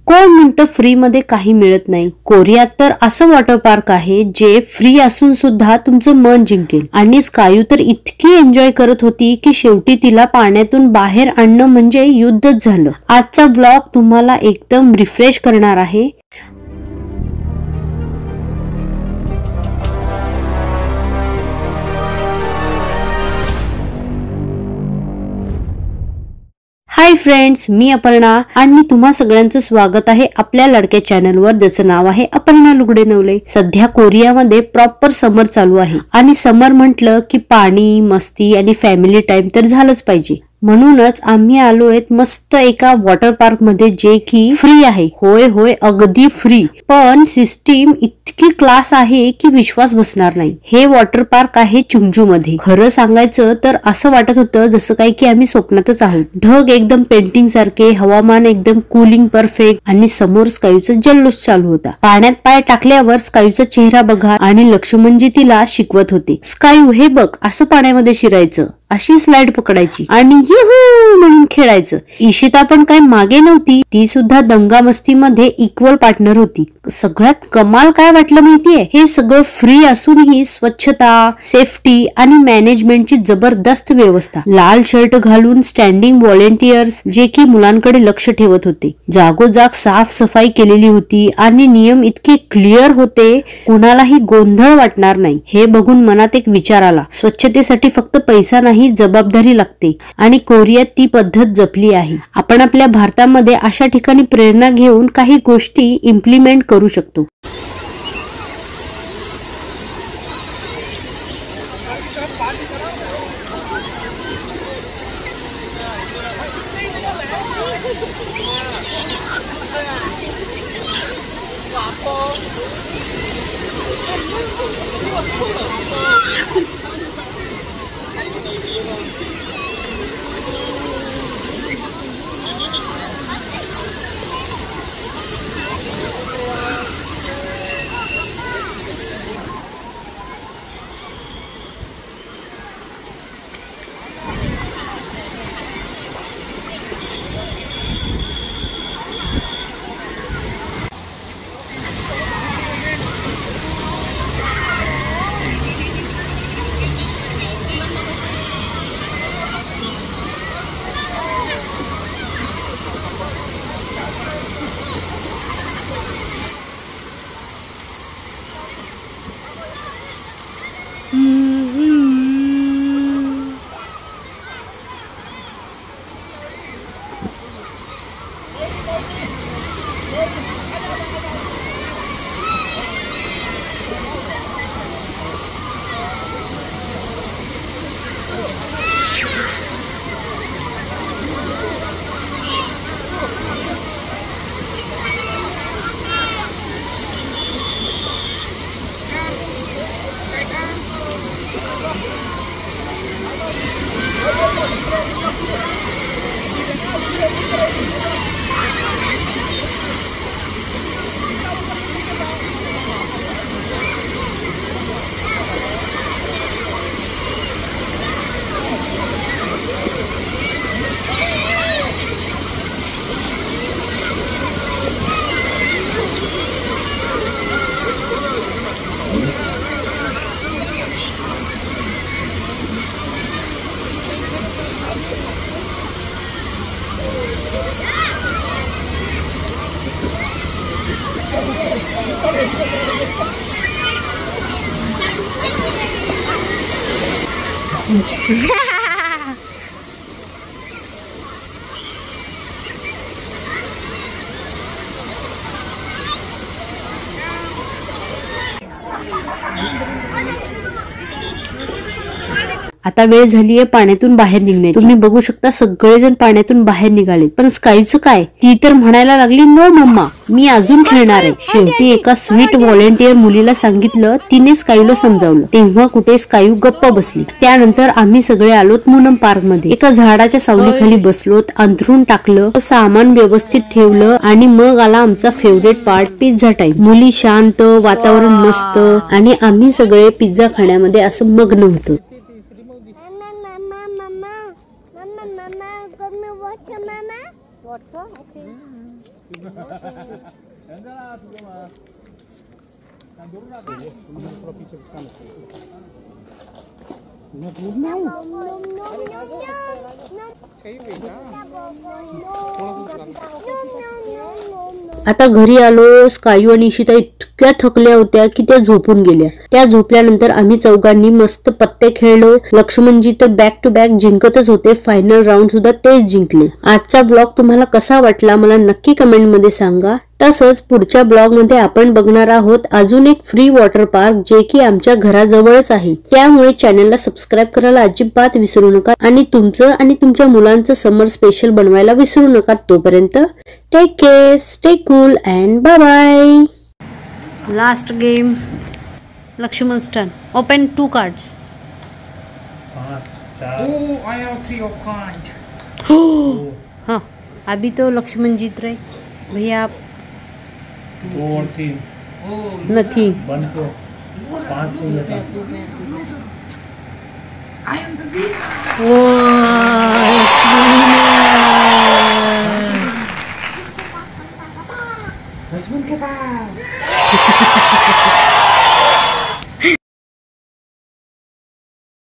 कोण म्हणतं फ्री मध्ये काही मिळत नाही? कोरियात तर असं वॉटर पार्क आहे जे फ्री असून सुद्धा तुमचं मन जिंकेल. आणि स्कायू तर इतकी एन्जॉय करत होती की शेवटी तिला पाण्यातून बाहेर आणणं म्हणजे युद्धच झालं. आजचा ब्लॉग तुम्हाला एकदम रिफ्रेश करणार आहे. हाय फ्रेंड्स, मी अपर्णा आणि तुम्हा सगळ्यांचं स्वागत आहे आपल्या लाडक्या चॅनलवर, ज्याचं नाव आहे अपर्णा लुगडे नवले. सध्या कोरियामध्ये प्रॉपर समर चालू आहे आणि समर म्हटलं की पाणी, मस्ती आणि फॅमिली टाइम तर झालंच पाहिजे. म्हणूनच आम्ही आलोय मस्त एका वॉटर पार्क मध्ये जे की फ्री आहे. होय अगदी फ्री, पण सिस्टीम इतकी क्लास आहे की विश्वास बसणार नाही. हे वॉटर पार्क आहे चुंगजू मध्ये. खरं सांगायचं तर असं वाटत होतं जसं काय की आम्ही स्वप्नातच आहोत. ढग एकदम पेंटिंग सारखे, हवामान एकदम कूलिंग परफेक्ट आणि समोर स्कायूचा जल्लोष चालू होता. पाण्यात पाय टाकल्यावर स्कायूचा चेहरा बघा आणि लक्ष्मणजी तिला शिकवत होते. स्कायू हे बघ, असं पाण्यामध्ये शिरायचं, अशी स्लाइड पकडायची आणि युहू म्हणून खेळायचं. इशिता पण काय मागे नव्हती, ती सुद्धा दंगा मस्ती मध्ये इक्वल पार्टनर होती. सगळ्यात कमाल काय वाटलं माहितीये? हे सगळं फ्री असूनही स्वच्छता, सेफ्टी आणि मॅनेजमेंटची जबरदस्त व्यवस्था. लाल शर्ट घालून स्टँडिंग व्हॉलेंटियर्स जे की मुलांकडे लक्ष ठेवत होते. जागोजाग साफ सफाई केलेली होती आणि नियम इतके क्लिअर होते, कोणालाही गोंधळ वाटणार नाही. हे बघून मनात एक विचार आला, स्वच्छतेसाठी फक्त पैसा नाही, जबाबदारी लागते आणि कोरियात ती पद्धत जपली आहे. आपण आपल्या भारतामध्ये अशा ठिकाणी प्रेरणा घेऊन काही गोष्टी इम्प्लिमेंट करू शकतो. आता वेळ झालीये पाण्यातून बाहेर निघण्याची. तुम्ही बघू शकता सगळेजण पाण्यातून बाहेर निघाले, पण स्कायूचं काय? ती तर म्हणायला लागली, नो मम्मा, मी अजून खेळणार आहे. शेवटी एका स्वीट व्हॉलेंटियर मुलीला सांगितलं, तिने स्कायूला समजावलं. तेव्हा कुठे स्कायू गप्प बसली. त्यानंतर आम्ही सगळे आलोत मूनम पार्क मध्ये. एका झाडाच्या सावलीखाली बसलोत, अंथरून टाकलं, सामान व्यवस्थित ठेवलं आणि मग आला आमचा फेवरेट पार्ट, पिझ्झा टाइम. मुली शांत, वातावरण मस्त आणि आम्ही सगळे पिझ्झा खाण्यामध्ये असं मग्न होतो. Water, okay. आता घरी आलो. स्कायू आणि इशिता इतक्या थकल्या होत्या की त्या झोपून गेल्या. त्या झोपल्यानंतर आम्ही चौघांनी मस्त पत्ते खेळलो. लक्ष्मणजी तर बॅक टू बॅक जिंकतच होते. फायनल राऊंड सुद्धा तेच जिंकले. आजचा ब्लॉग तुम्हाला कसा वाटला मला नक्की कमेंट मध्ये सांगा. तसंच पुढच्या ब्लॉग मध्ये आपण बघणार आहोत अजून एक फ्री वॉटर पार्क जे की आमच्या घराजवळच आहे. त्यामुळे चॅनलला सबस्क्राईब करायला अजिबात विसरू नका आणि तुमचं आणि तुमच्या मुलांचं समर स्पेशल बनवायला विसरू नका. तोपर्यंत take care, stay cool and bye bye. Last game. Laxman turn. Open 2 cards. 5 4 I have 3 of kind. हाँ अभी तो लक्ष्मण जीत रहे भैया. आप 2 और 3 नहीं. 1 को 5 चाहिए था. I am the winner. वो लक्ष्मण के पास.